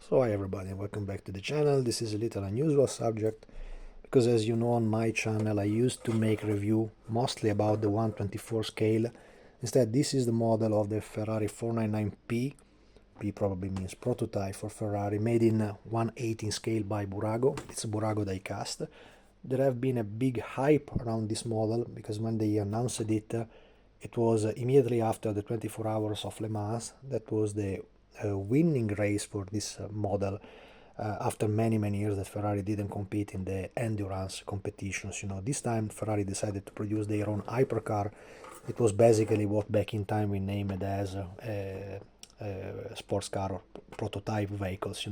So hi everybody and welcome back to the channel. This is a little unusual subject because as you know on my channel I used to make review mostly about the 124 scale. Instead this is the model of the Ferrari 499P. P probably means prototype for Ferrari, made in 118 scale by Burago. It's a Burago diecast. There have been a big hype around this model because when they announced it, it was immediately after the 24 hours of Le Mans. That was the winning race for this model after many years that Ferrari didn't compete in the endurance competitions. This time Ferrari decided to produce their own hypercar. It was basically what back in time we named as sports car or prototype vehicles,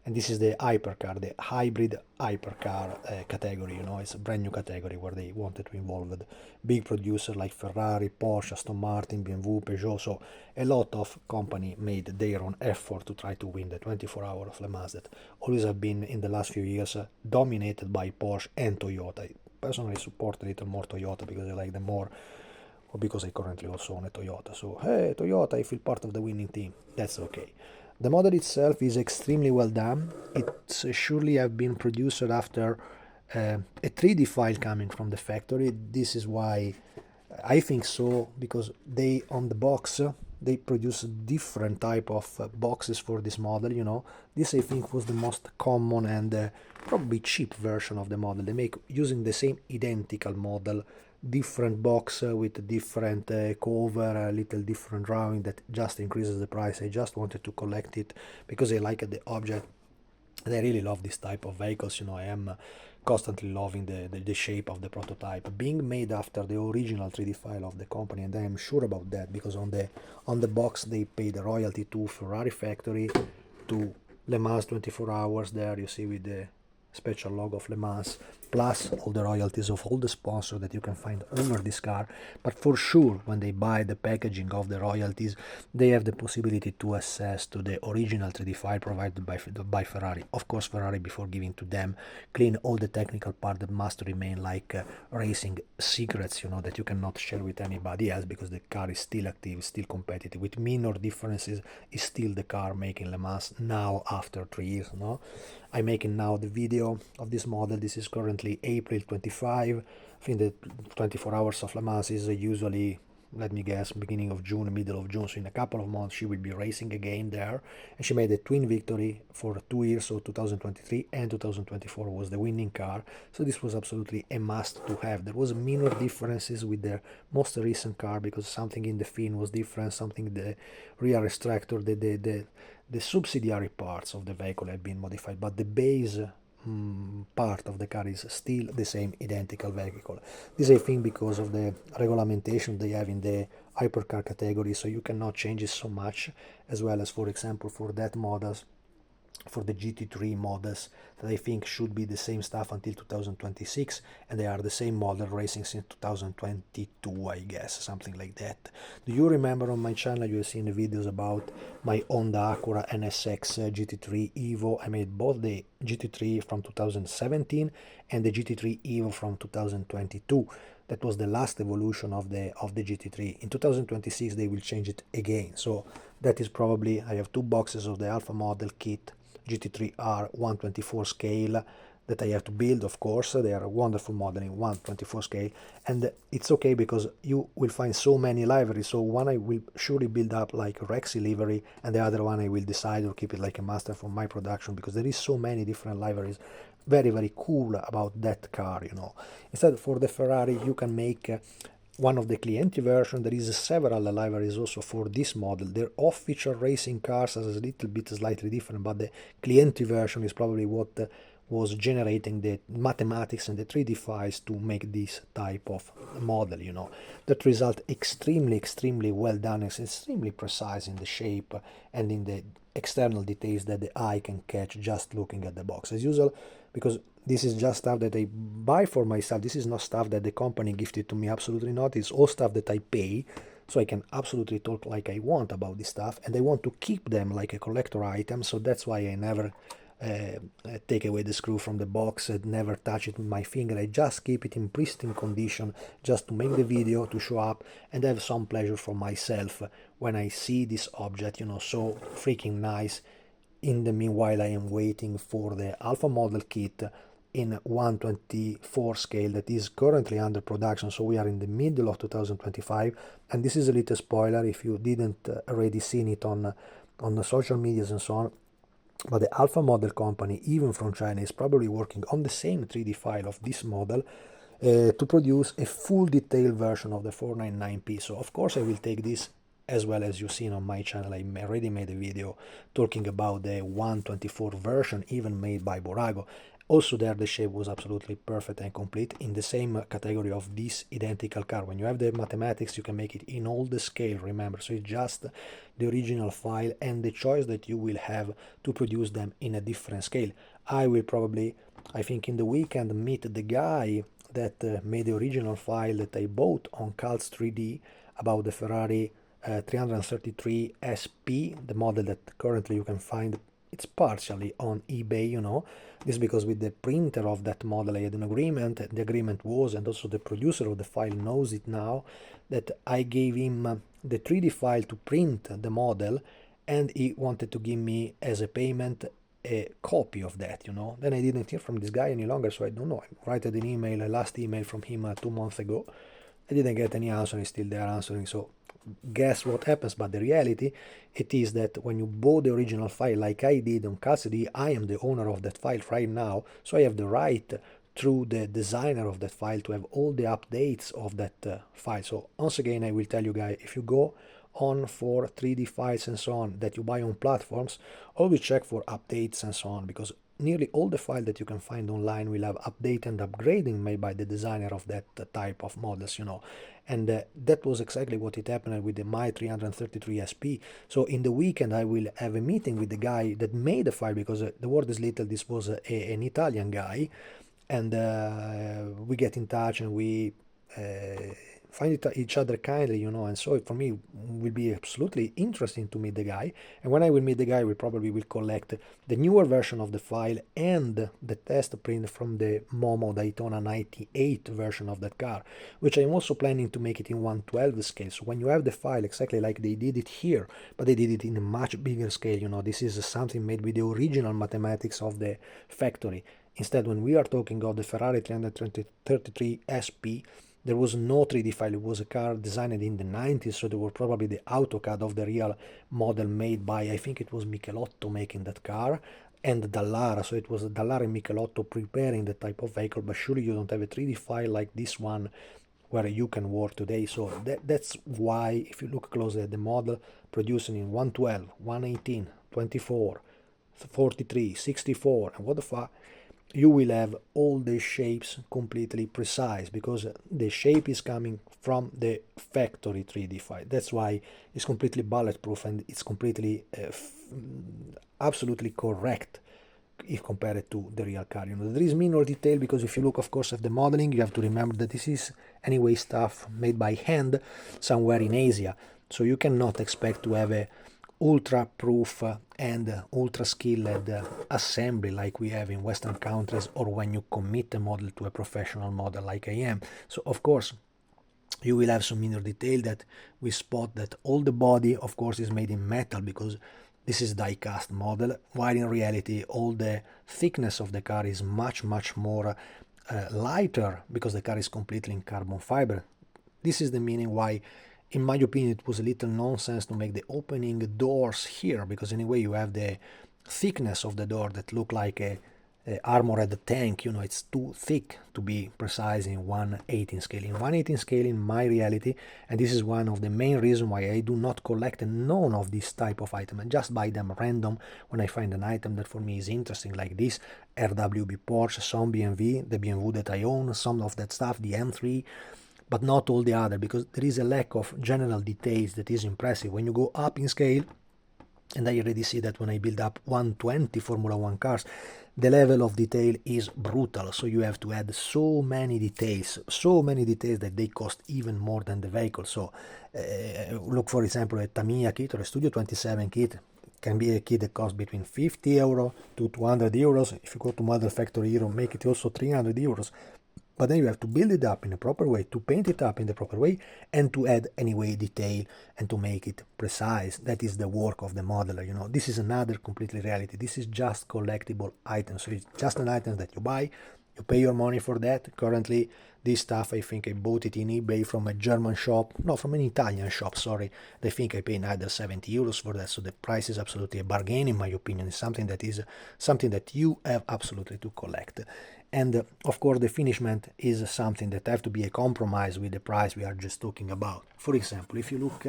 and this is the hypercar, the hybrid hypercar category. It's a brand new category where they wanted to involve big producers like Ferrari, Porsche, Aston Martin, BMW, Peugeot. So a lot of company made their own effort to try to win the 24 hour of Le Mans that always have been in the last few years dominated by Porsche and Toyota. I personally support a little more Toyota because I like them more, or because I currently also own a Toyota. So, hey, Toyota, I feel part of the winning team. That's okay. The model itself is extremely well done. It's surely have been produced after a 3D file coming from the factory. This is why I think so, because they, on the box, they produce different type of boxes for this model. This I think was the most common and probably cheap version of the model. They make using the same identical model, different box with different cover, a little different drawing that just increases the price. I just wanted to collect it because I like the object and I really love this type of vehicles. I am constantly loving the shape of the prototype being made after the original 3D file of the company, and I am sure about that because on the box they paid the royalty to Ferrari factory, to Le Mans 24 hours. There you see with the special logo of Le Mans, plus all the royalties of all the sponsors that you can find over this car. But for sure, when they buy the packaging of the royalties, they have the possibility to access to the original 3D file provided by Ferrari. Of course, Ferrari, before giving to them, clean all the technical part that must remain, like racing secrets, that you cannot share with anybody else, because the car is still active, still competitive, with minor differences, is still the car making Le Mans now after 3 years. I'm making now the video of this model. This is currently April 25. I think the 24 hours of Le Mans is usually, let me guess, beginning of June, middle of June. So in a couple of months she will be racing again there. And she made a twin victory for 2 years, so 2023 and 2024 was the winning car. So this was absolutely a must to have. There was minor differences with the most recent car because something in the fin was different, something in the rear extractor, the subsidiary parts of the vehicle have been modified, but the base part of the car is still the same identical vehicle. This I think because of the regulation they have in the hypercar category, so you cannot change it so much, as well as, for example, for that models, for the GT3 models, that I think should be the same stuff until 2026, and they are the same model racing since 2022, I guess, something like that. Do you remember on my channel you have seen the videos about my Honda Acura NSX GT3 Evo? I made both the GT3 from 2017 and the GT3 Evo from 2022. That was the last evolution of the GT3. In 2026 they will change it again, so that is probably, I have two boxes of the Alpha model kit GT3R 124 scale that I have to build. Of course, they are a wonderful model in 124 scale, and it's okay because you will find so many liveries. So one I will surely build up like Rexy livery, and the other one I will decide to keep it like a master for my production, because there is so many different liveries. Very cool about that car. Instead, for the Ferrari you can make one of the Clienti version. There is several liveries also for this model. Their official racing cars is a little bit slightly different, but the Clienti version is probably what was generating the mathematics and the 3D files to make this type of model. That result extremely well done. It's extremely precise in the shape and in the external details that the eye can catch just looking at the box, as usual, because this is just stuff that I buy for myself. This is not stuff that the company gifted to me, absolutely not. It's all stuff that I pay, so I can absolutely talk like I want about this stuff, and I want to keep them like a collector item. So that's why I never take away the screw from the box and never touch it with my finger. I just keep it in pristine condition just to make the video, to show up and have some pleasure for myself when I see this object, so freaking nice, in the meanwhile I am waiting for the alpha model kit in 1/24 scale that is currently under production, so we are in the middle of 2025, and this is a little spoiler if you didn't already seen it on the social medias and so on. But the alpha model company, even from China, is probably working on the same 3D file of this model to produce a full detailed version of the 499p. So of course I will take this, as well as you've seen on my channel. I already made a video talking about the 1/24 version, even made by Burago. Also there the shape was absolutely perfect and complete, in the same category of this identical car. When you have the mathematics, you can make it in all the scale, remember, so it's just the original file and the choice that you will have to produce them in a different scale. I will probably, I think in the weekend, meet the guy that made the original file that I bought on Calz 3D about the Ferrari 333 SP, the model that currently you can find. It's partially on eBay, you know. This is because with the printer of that model I had an agreement. The agreement was, and also the producer of the file knows it now, that I gave him the 3D file to print the model, and he wanted to give me as a payment a copy of that, you know. Then I didn't hear from this guy any longer, so I don't know. I wrote an email, a last email from him 2 months ago. I didn't get any answer. He's still there answering, so guess what happens. But the reality, it is that when you bought the original file like I did on custody, I am the owner of that file right now, so I have the right through the designer of that file to have all the updates of that file. So once again I will tell you guys, if you go on for 3D files and so on that you buy on platforms, always check for updates and so on, because nearly all the files that you can find online will have update and upgrading made by the designer of that type of models, you know. And that was exactly what it happened with the My 333 SP. So in the weekend I will have a meeting with the guy that made the file, because the world is little. This was an Italian guy, and we get in touch and we find each other kindly, you know. And so for me will be absolutely interesting to meet the guy, and when I will meet the guy, we probably will collect the newer version of the file and the test print from the Momo Daytona 98 version of that car, which I'm also planning to make it in 1/12 scale. So when you have the file exactly like they did it here, but they did it in a much bigger scale, you know, this is something made with the original mathematics of the factory. Instead, when we are talking of the Ferrari 333 SP, there was no 3D file. It was a car designed in the 90s, so there were probably the AutoCAD of the real model made by, I think it was Michelotto making that car, and Dallara. So it was Dallara and Michelotto preparing that type of vehicle, but surely you don't have a 3D file like this one where you can work today. So that's why, if you look closely at the model, producing in 112, 118, 24, 43, 64, and what the fuck, you will have all the shapes completely precise, because the shape is coming from the factory 3D file. That's why it's completely bulletproof, and it's completely absolutely correct if compared to the real car. You know, there is minor detail, because if you look of course at the modeling, you have to remember that this is anyway stuff made by hand somewhere in Asia, so you cannot expect to have a ultra proof and ultra skilled assembly like we have in Western countries, or when you commit a model to a professional model like I am. So of course you will have some minor detail that we spot, that all the body of course is made in metal, because this is die cast model, while in reality all the thickness of the car is much more lighter, because the car is completely in carbon fiber. This is the meaning why, in my opinion, it was a little nonsense to make the opening doors here, because anyway you have the thickness of the door that look like a armored tank, you know. It's too thick to be precise in 1/18 scale. In 1/18 scale, in my reality, and this is one of the main reasons why I do not collect none of this type of item, and just buy them random when I find an item that for me is interesting, like this RWB Porsche, some BMW, the BMW that I own, some of that stuff, the M3, but not all the other, because there is a lack of general details that is impressive. When you go up in scale, and I already see that when I build up 120 Formula 1 cars, the level of detail is brutal, so you have to add so many details that they cost even more than the vehicle. So look for example at Tamiya kit or a Studio 27 kit. Can be a kit that costs between 50 euro to 200 euros. If you go to Model Factory Hero, make it also 300 euros. But then you have to build it up in a proper way, to paint it up in the proper way, and to add anyway detail and to make it precise. That is the work of the modeler, you know. This is another completely reality. This is just collectible items. So it's just an item that you buy, you pay your money for that. Currently, this stuff, I think I bought it in eBay from a German shop, no, from an Italian shop, sorry. I think I paid either 70 euros for that, so the price is absolutely a bargain, in my opinion. It's something that you have absolutely to collect. And of course, the finishment is something that have to be a compromise with the price we are just talking about. For example, if you look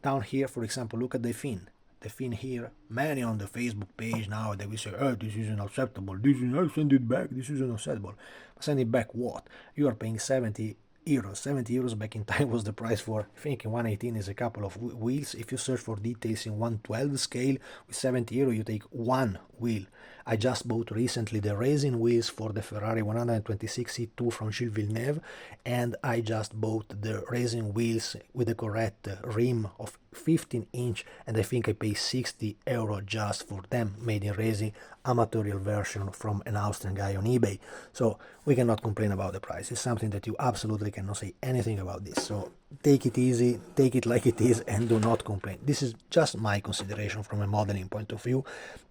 down here, for example, look at the fin. The fin here, many on the Facebook page now, they will say, oh, this is unacceptable, I'll send it back, this is unacceptable. Send it back what? You are paying 70 euros. 70 euros back in time was the price for, I think in 118 is a couple of wheels. If you search for details in 112 scale, with 70 euro you take one wheel. I just bought recently the racing wheels for the Ferrari 126 C2 from Gilles Villeneuve, and I just bought the racing wheels with the correct rim of 15 inch, and I think I pay 60 euro just for them, made in racing, amatorial version from an Austrian guy on eBay. So we cannot complain about the price. It's something that you absolutely cannot say anything about this. So take it easy, take it like it is, and do not complain. This is just my consideration from a modeling point of view,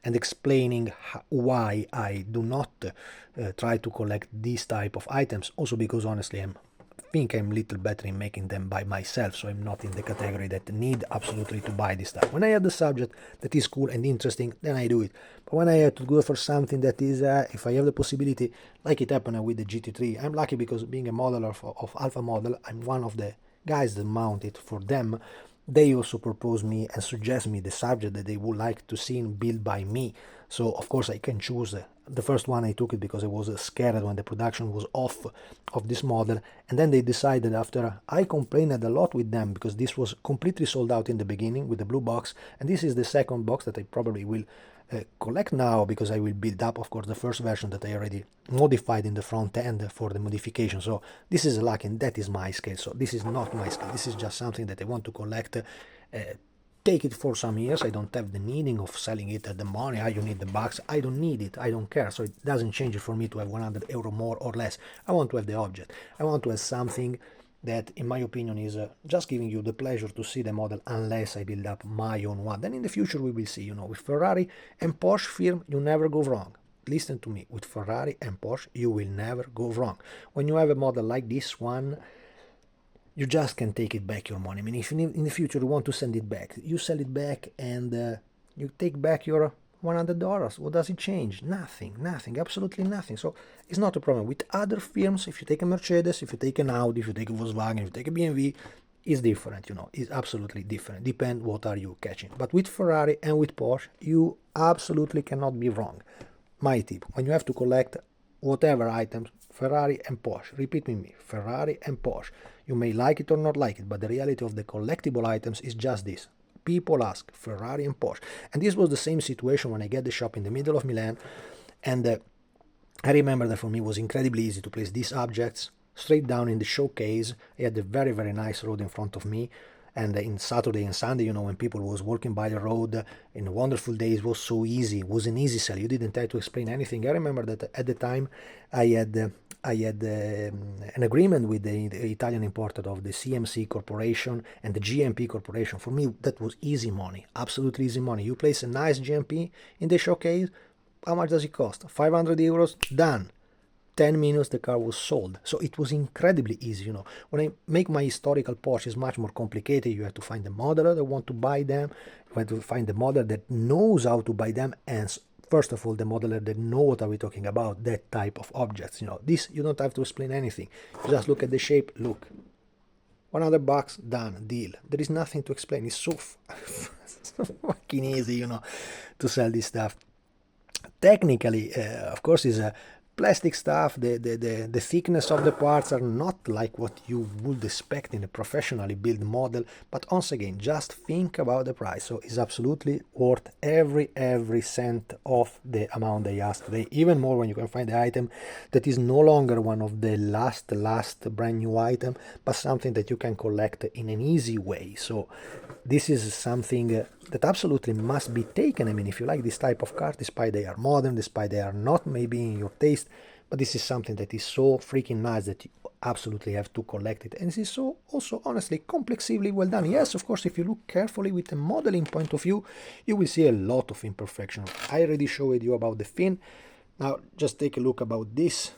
and explaining why I do not try to collect these type of items. Also because honestly I think I'm a little better in making them by myself, so I'm not in the category that need absolutely to buy this stuff. When I have the subject that is cool and interesting, then I do it. But when I have to go for something that is, if I have the possibility, like it happened with the GT3, I'm lucky because being a modeler of Alpha Model, I'm one of the guys that mount it for them. They also propose me and suggest me the subject that they would like to see built by me. So of course I can choose. The first one I took it because I was scared when the production was off of this model, and then they decided, after I complained a lot with them because this was completely sold out in the beginning with the blue box, and this is the second box that I probably will collect now, because I will build up of course the first version that I already modified in the front end for the modification. So this is luck, and that is my scale. So this is not my scale, this is just something that I want to collect, take it for some years. I don't have the needing of selling it at the money. You need the box, I don't need it, I don't care. So it doesn't change it for me to have 100 euro more or less. I want to have the object, I want to have something that in my opinion is just giving you the pleasure to see the model, unless I build up my own one. Then in the future we will see, you know, with Ferrari and Porsche firm you never go wrong. Listen to me, with Ferrari and Porsche you will never go wrong. When you have a model like this one, you just can take it back your money. I mean, if in the future you want to send it back, you sell it back and you take back your $100. What does it change? Nothing, absolutely nothing. So it's not a problem. With other firms, if you take a Mercedes, if you take an Audi, if you take a Volkswagen, if you take a BMW, it's different, you know, it's absolutely different. Depend what are you catching. But with Ferrari and with Porsche, you absolutely cannot be wrong. My tip, when you have to collect whatever items, Ferrari and Porsche, repeat with me, Ferrari and Porsche. You may like it or not like it, but the reality of the collectible items is just this. People ask Ferrari and Porsche. And this was the same situation when I get the shop in the middle of Milan. And I remember that for me it was incredibly easy to place these objects straight down in the showcase. I had a very, very nice road in front of me. And in Saturday and Sunday, you know, when people was walking by the road in wonderful days, it was so easy. It was an easy sell. You didn't have to explain anything. I remember that at the time I had an agreement with the Italian importer of the CMC Corporation and the GMP Corporation. For me, that was easy money, absolutely easy money. You place a nice GMP in the showcase, how much does it cost? 500 euros, done. 10 minutes the car was sold. So it was incredibly easy, you know. When I make my historical Porsche, it's much more complicated. You have to find the modeler that want to buy them. You have to find the modeler that knows how to buy them, and first of all, the modeler that know what are we talking about, that type of objects, you know. This, you don't have to explain anything. You just look at the shape, look. $100, done, deal. There is nothing to explain. It's so fucking easy, you know, to sell this stuff. Technically, of course, is a plastic stuff. The thickness of the parts are not like what you would expect in a professionally built model, but once again, just think about the price. So it's absolutely worth every cent of the amount they ask today, even more when you can find the item that is no longer one of the last brand new item, but something that you can collect in an easy way. So this is something that absolutely must be taken. I mean, if you like this type of car, despite they are modern, despite they are not maybe in your taste, but this is something that is so freaking nice that you absolutely have to collect it. And this is so also honestly complexively well done. Yes, of course, if you look carefully with a modeling point of view, you will see a lot of imperfection. I already showed you about the fin. Now just take a look about this.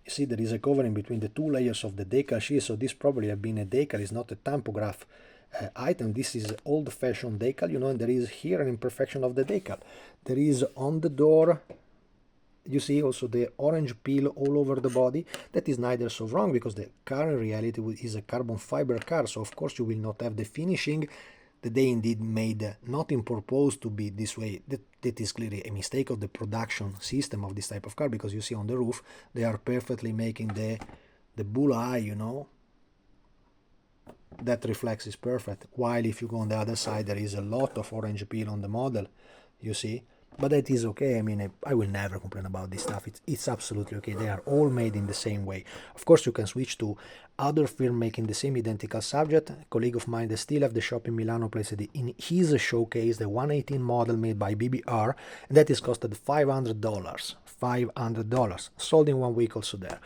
You see there is a covering between the two layers of the decal sheet, so this probably have been a decal, it's not a tampograph item. This is old-fashioned decal, you know, and there is here an imperfection of the decal. There is on the door, you see also the orange peel all over the body. That is neither so wrong, because the car in reality is a carbon fiber car, so of course you will not have the finishing that they indeed made, not in purpose to be this way. That is clearly a mistake of the production system of this type of car, because you see on the roof they are perfectly making the bull eye, you know, that reflex is perfect, while if you go on the other side there is a lot of orange peel on the model, you see. But that is okay. I mean, I will never complain about this stuff. It's absolutely okay. They are all made in the same way. Of course, you can switch to other firm making the same identical subject. A colleague of mine that still have the shop in Milano placed it in his showcase, the 118 model made by BBR, and that is costed $500. $500. Sold in 1 week also there,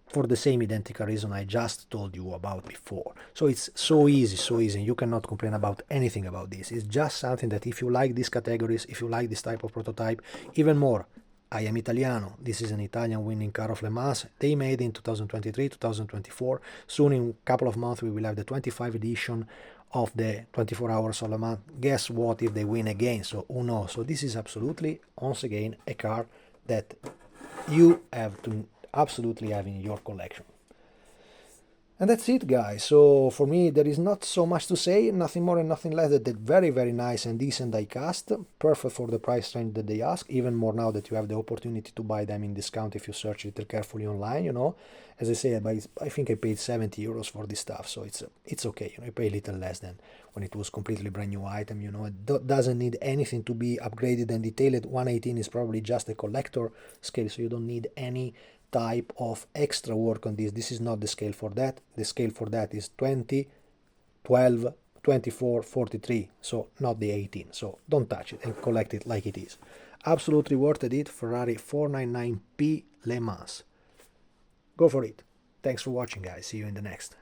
for the same identical reason I just told you about before. So it's so easy, and you cannot complain about anything about this. It's just something that if you like these categories, if you like this type of prototype, even more, I am Italiano. This is an Italian winning car of Le Mans. They made in 2023, 2024. Soon, in a couple of months, we will have the 25 edition of the 24 Hours of Le Mans. Guess what if they win again? So who knows? So this is absolutely, once again, a car that you have to absolutely have in your collection. And that's it, guys. So for me there is not so much to say, nothing more and nothing less than that very nice and decent die-cast, perfect for the price range that they ask, even more now that you have the opportunity to buy them in discount if you search it carefully online, you know. As I say, I think I paid 70 euros for this stuff, so it's okay, you know. I pay a little less than when it was completely brand new item, you know. It doesn't need anything to be upgraded and detailed. 118 is probably just a collector scale, so you don't need any type of extra work on this. This is not the scale for that. The scale for that is 20, 12, 24, 43, so not the 18. So don't touch it and collect it like it is. Absolutely worth it. Ferrari 499P Le Mans. Go for it. Thanks for watching, guys. See you in the next.